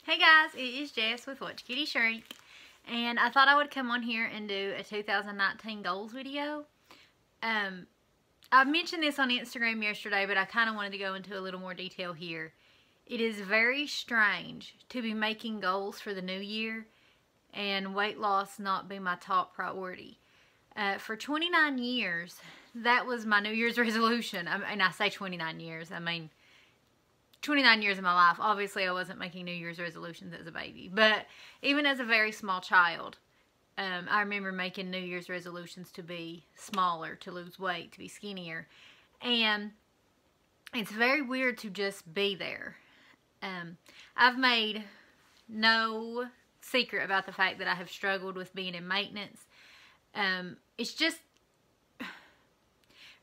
Hey guys, it is Jess with Watch Kitty Shrink, and I thought I would come on here and do a 2019 goals video. I mentioned this on Instagram yesterday, but I kind of wanted to go into a little more detail here. It is very strange to be making goals for the new year and weight loss not be my top priority. For 29 years, that was my New Year's resolution. And I say 29 years, I mean 29 years of my life. Obviously, I wasn't making New Year's resolutions as a baby. But even as a very small child, I remember making New Year's resolutions to be smaller, to lose weight, to be skinnier. And it's very weird to just be there. I've made no secret about the fact that I have struggled with being in maintenance. It's just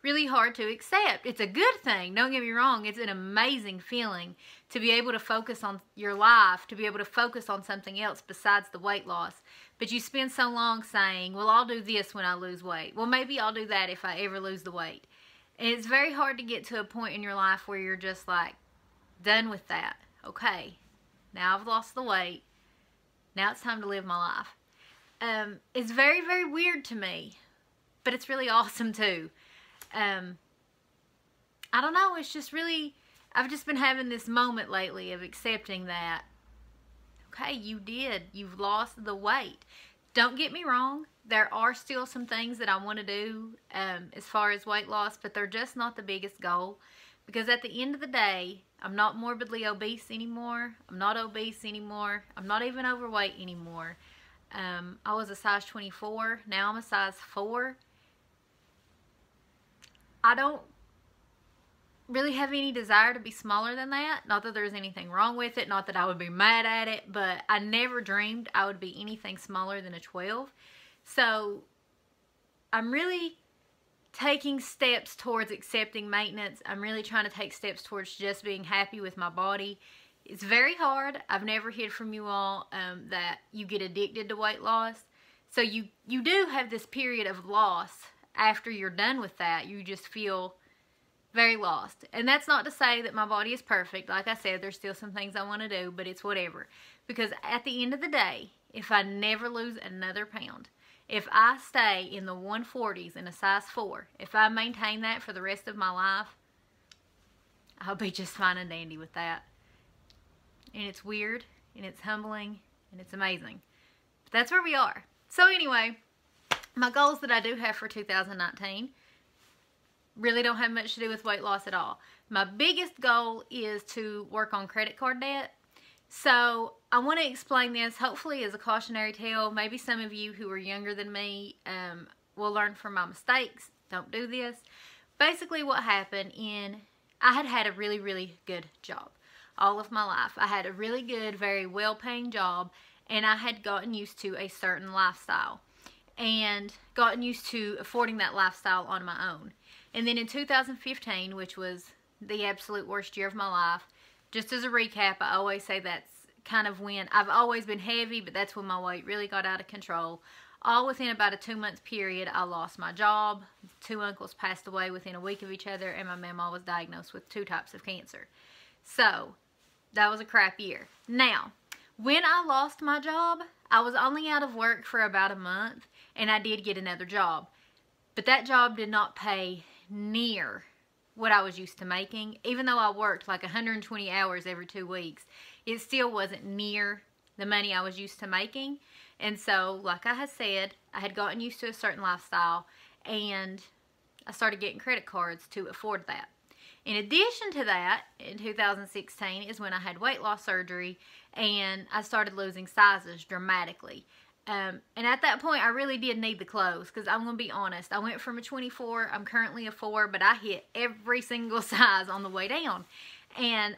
really hard to accept. It's a good thing, don't get me wrong. It's an amazing feeling to be able to focus on your life, to be able to focus on something else besides the weight loss. But you spend so long saying, well, I'll do this when I lose weight. Well, maybe I'll do that if I ever lose the weight. And it's very hard to get to a point in your life where you're just like, done with that. Okay, now I've lost the weight. Now it's time to live my life. It's very, very weird to me, but it's really awesome too. I don't know, it's just really, I've just been having this moment lately of accepting that, okay, you've lost the weight. Don't get me wrong, there are still some things that I want to do as far as weight loss, but they're just not the biggest goal, because at the end of the day, I'm not morbidly obese anymore, I'm not obese anymore, I'm not even overweight anymore. I was a size 24, now I'm a size 4. I don't really have any desire to be smaller than that. Not that there's anything wrong with it. Not that I would be mad at it. But I never dreamed I would be anything smaller than a 12. So I'm really taking steps towards accepting maintenance. I'm really trying to take steps towards just being happy with my body. It's very hard. I've never hid from you all that you get addicted to weight loss. So you do have this period of loss. After you're done with that, you just feel very lost. And that's not to say that my body is perfect. Like I said, there's still some things I want to do, but it's whatever. Because at the end of the day, if I never lose another pound, if I stay in the 140s in a size 4, if I maintain that for the rest of my life, I'll be just fine and dandy with that. And it's weird, and it's humbling, and it's amazing. But that's where we are. So anyway, my goals that I do have for 2019 really don't have much to do with weight loss at all. My biggest goal is to work on credit card debt. So I want to explain this hopefully as a cautionary tale. Maybe some of you who are younger than me will learn from my mistakes. Don't do this. Basically what happened I had had a really, really good job all of my life. I had a really good, very well-paying job, and I had gotten used to a certain lifestyle and gotten used to affording that lifestyle on my own. And then in 2015, which was the absolute worst year of my life, just as a recap, I always say that's kind of when, I've always been heavy, but that's when my weight really got out of control. All within about a 2-month period, I lost my job. 2 uncles passed away within a week of each other, and my mama was diagnosed with 2 types of cancer. So, that was a crap year. Now, when I lost my job, I was only out of work for about a month, and I did get another job. But that job did not pay near what I was used to making. Even though I worked like 120 hours every 2 weeks, it still wasn't near the money I was used to making. And so, like I had said, I had gotten used to a certain lifestyle, and I started getting credit cards to afford that. In addition to that, in 2016 is when I had weight loss surgery, and I started losing sizes dramatically. And at that point, I really did need the clothes, because I'm going to be honest. I went from a 24, I'm currently a 4, but I hit every single size on the way down. And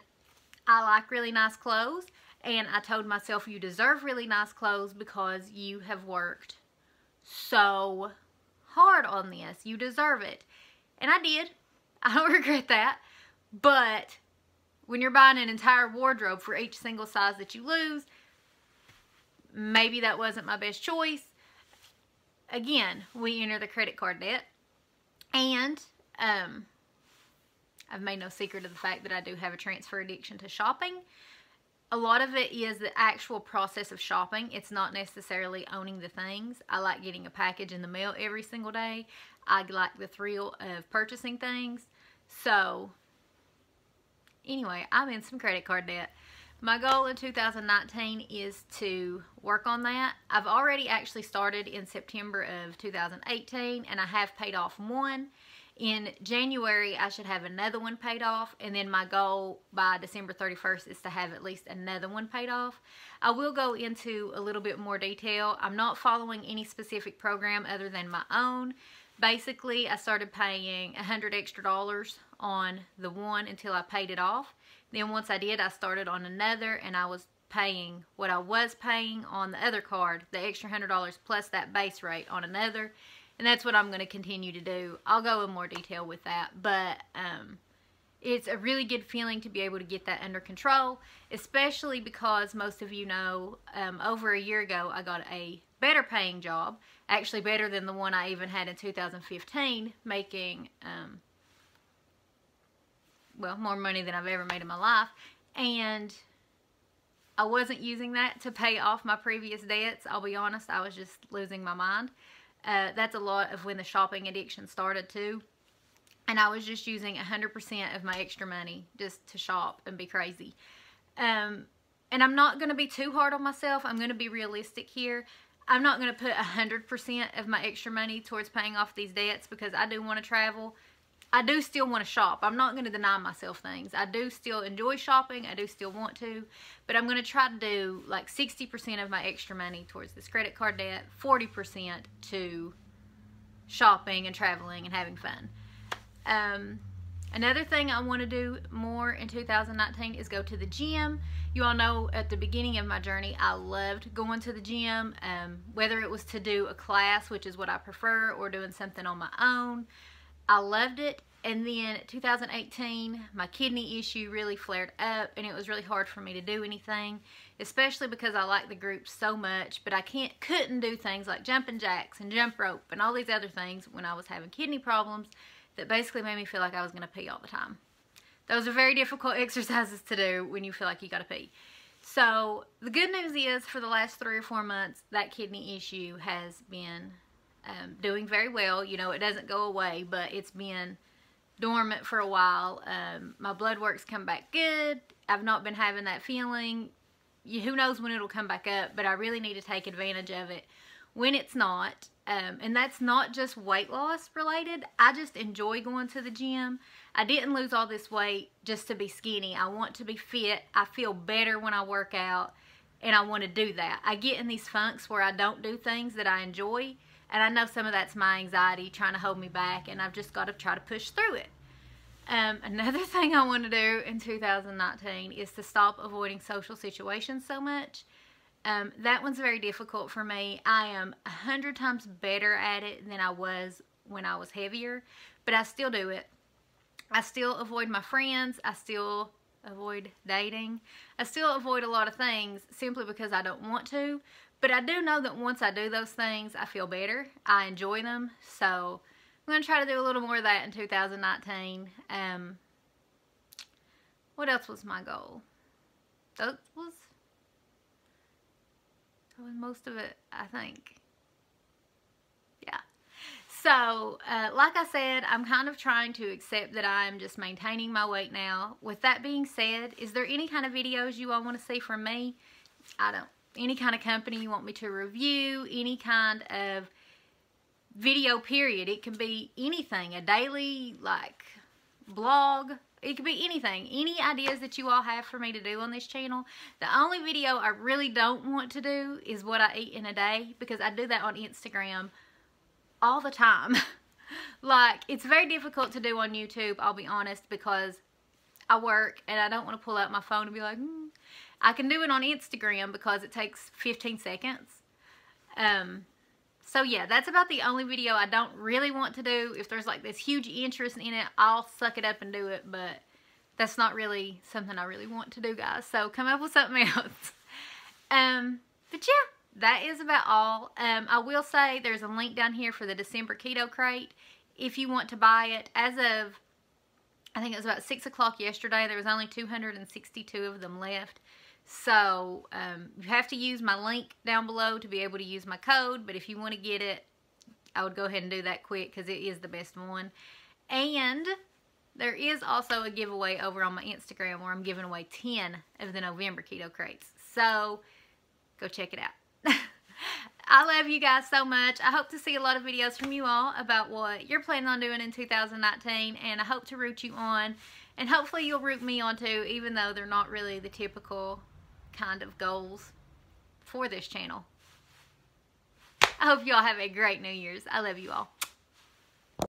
I like really nice clothes, and I told myself, you deserve really nice clothes because you have worked so hard on this. You deserve it. And I did. I don't regret that. But when you're buying an entire wardrobe for each single size that you lose, maybe that wasn't my best choice. Again, we enter the credit card debt. And I've made no secret of the fact that I do have a transfer addiction to shopping. a lot of it is the actual process of shopping. It's not necessarily owning the things. I like getting a package in the mail every single day. I like the thrill of purchasing things. So, anyway, I'm in some credit card debt. My goal in 2019 is to work on that. I've already actually started in September of 2018, and I have paid off one. In January, I should have another one paid off, and then my goal by December 31st is to have at least another one paid off. I will go into a little bit more detail. I'm not following any specific program other than my own. Basically, I started paying $100 extra on the one until I paid it off. Then once I did, I started on another, and I was paying what I was paying on the other card, the extra $100 plus that base rate on another. And that's what I'm going to continue to do. I'll go in more detail with that. But it's a really good feeling to be able to get that under control, especially because most of you know over a year ago I got a better paying job, actually better than the one I even had in 2015, making well, more money than I've ever made in my life. And I wasn't using that to pay off my previous debts. I'll be honest, I was just losing my mind. That's a lot of when the shopping addiction started too. And I was just using 100% of my extra money just to shop and be crazy. And I'm not going to be too hard on myself. I'm going to be realistic here. I'm not going to put 100% of my extra money towards paying off these debts because I do want to travel. I do still want to shop. I'm not going to deny myself things. I do still enjoy shopping. I do still want to. But I'm going to try to do like 60% of my extra money towards this credit card debt, 40% to shopping and traveling and having fun. Another thing I want to do more in 2019 is go to the gym. You all know at the beginning of my journey, I loved going to the gym, whether it was to do a class, which is what I prefer, or doing something on my own. I loved it. And then 2018, my kidney issue really flared up, and it was really hard for me to do anything, especially because I like the group so much, but I couldn't do things like jumping jacks and jump rope and all these other things when I was having kidney problems that basically made me feel like I was going to pee all the time. Those are very difficult exercises to do when you feel like you got to pee. So the good news is for the last 3 or 4 months, that kidney issue has been doing very well. You know, it doesn't go away, but it's been dormant for a while. My blood work's come back good. I've not been having that feeling. Who knows when it'll come back up, but I really need to take advantage of it when it's not. And that's not just weight loss related. I just enjoy going to the gym. I didn't lose all this weight just to be skinny. I want to be fit. I feel better when I work out, and I want to do that. I get in these funks where I don't do things that I enjoy, and I know some of that's my anxiety trying to hold me back, and I've just got to try to push through it. Another thing I want to do in 2019 is to stop avoiding social situations so much. That one's very difficult for me. I am 100 times better at it than I was when I was heavier, but I still do it. I still avoid my friends. I still avoid dating. I still avoid a lot of things simply because I don't want to, but I do know that once I do those things, I feel better. I enjoy them, so I'm going to try to do a little more of that in 2019. What else was my goal? That was most of it, I think. Yeah. So, like I said, I'm kind of trying to accept that I'm just maintaining my weight now. With that being said, is there any kind of videos you all want to see from me? Any kind of company you want me to review, any kind of video period. It can be anything, a daily, like, blog. It could be anything. Any ideas that you all have for me to do on this channel. The only video I really don't want to do is what I eat in a day, because I do that on Instagram all the time. Like, it's very difficult to do on YouTube, I'll be honest, because I work and I don't want to pull out my phone and be like, I can do it on Instagram because it takes 15 seconds. So yeah, that's about the only video I don't really want to do. If there's like this huge interest in it, I'll suck it up and do it, but that's not really something I really want to do, guys. So come up with something else. But yeah, that is about all. I will say there's a link down here for the December Keto Crate. If you want to buy it, as of, I think it was about 6 o'clock yesterday, there was only 262 of them left. So you have to use my link down below to be able to use my code. But if you want to get it, I would go ahead and do that quick because it is the best one. And there is also a giveaway over on my Instagram where I'm giving away 10 of the November keto crates. So go check it out. I love you guys so much. I hope to see a lot of videos from you all about what you're planning on doing in 2019. And I hope to root you on. And hopefully you'll root me on too, even though they're not really the typical kind of goals for this channel. I hope you all have a great New Year's. I love you all.